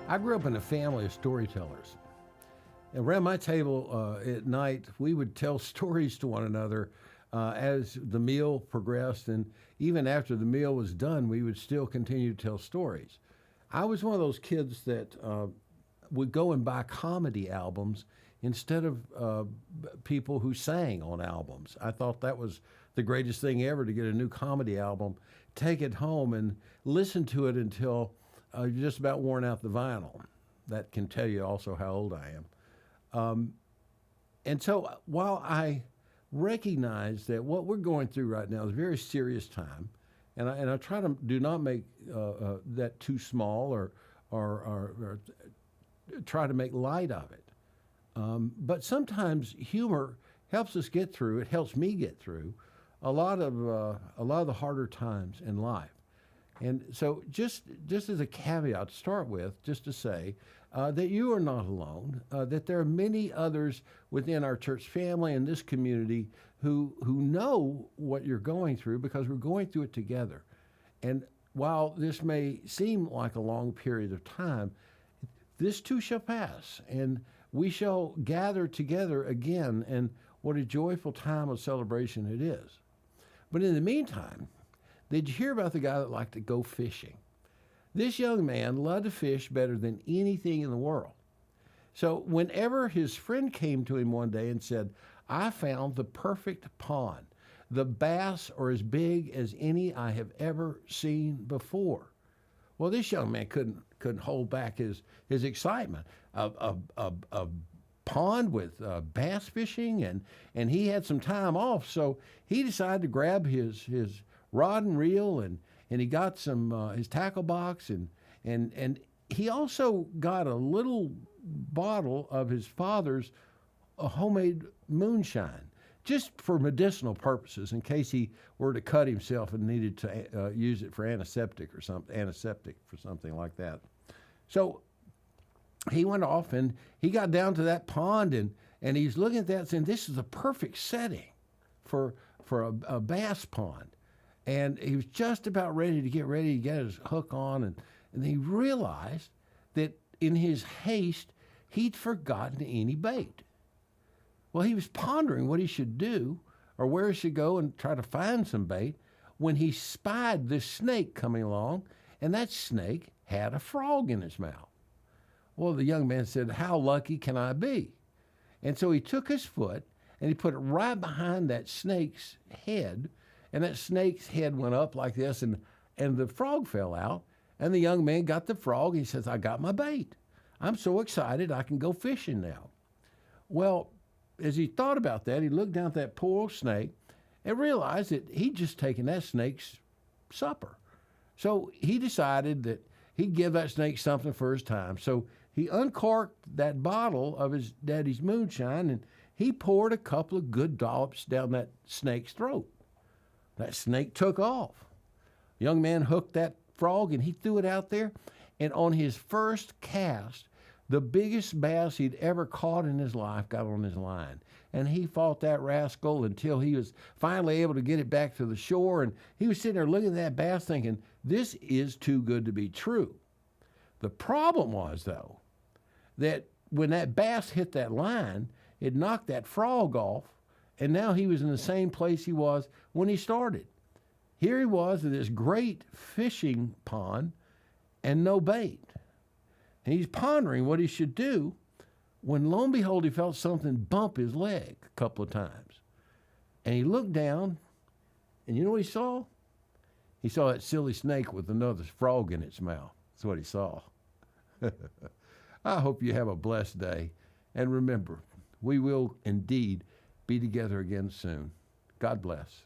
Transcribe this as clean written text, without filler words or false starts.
I grew up in a family of storytellers. And around my table at night, we would tell stories to one another as the meal progressed. And even after the meal was done, we would still continue to tell stories. I was one of those kids that would go and buy comedy albums instead of people who sang on albums. I thought that was the greatest thing ever, to get a new comedy album, take it home and listen to it until you're just about worn out the vinyl. That can tell you also how old I am. And so while I recognize that what we're going through right now is a very serious time, and I try to do not make that too small or try to make light of it. But sometimes humor helps us get through. It helps me get through a lot of the harder times in life. And so just as a caveat to start with, just to say that you are not alone, that there are many others within our church family and this community who know what you're going through, because we're going through it together. And while this may seem like a long period of time, this too shall pass, and we shall gather together again, and what a joyful time of celebration it is. But in the meantime, did you hear about the guy that liked to go fishing? This young man loved to fish better than anything in the world. So whenever his friend came to him one day and said, "I found the perfect pond. The bass are as big as any I have ever seen before." Well, this young man couldn't hold back his excitement. A pond with bass fishing, and he had some time off, so he decided to grab his rod and reel, and he got some his tackle box, and he also got a little bottle of his father's homemade moonshine, just for medicinal purposes, in case he were to cut himself and needed to use it for antiseptic for something like that. So he went off and he got down to that pond, and he's looking at that saying, "This is a perfect setting for a bass pond." And he was just about ready to get his hook on, and he realized that in his haste, he'd forgotten any bait. Well, he was pondering what he should do or where he should go and try to find some bait when he spied this snake coming along, and that snake had a frog in its mouth. Well, the young man said, "How lucky can I be?" And so he took his foot and he put it right behind that snake's head, and that snake's head went up like this, and the frog fell out, and the young man got the frog. He says, "I got my bait. I'm so excited I can go fishing now." Well, as he thought about that, he looked down at that poor old snake and realized that he'd just taken that snake's supper. So he decided that he'd give that snake something for his time. So he uncorked that bottle of his daddy's moonshine, and he poured a couple of good dollops down that snake's throat. That snake took off. The young man hooked that frog, and he threw it out there. And on his first cast, the biggest bass he'd ever caught in his life got on his line. And he fought that rascal until he was finally able to get it back to the shore. And he was sitting there looking at that bass thinking, this is too good to be true. The problem was, though, that when that bass hit that line, it knocked that frog off, and now he was in the same place he was when he started. Here he was in this great fishing pond and no bait. And he's pondering what he should do when, lo and behold, he felt something bump his leg a couple of times. And he looked down, and you know what he saw? He saw that silly snake with another frog in its mouth. That's what he saw. I hope you have a blessed day. And remember, we will indeed be together again soon. God bless.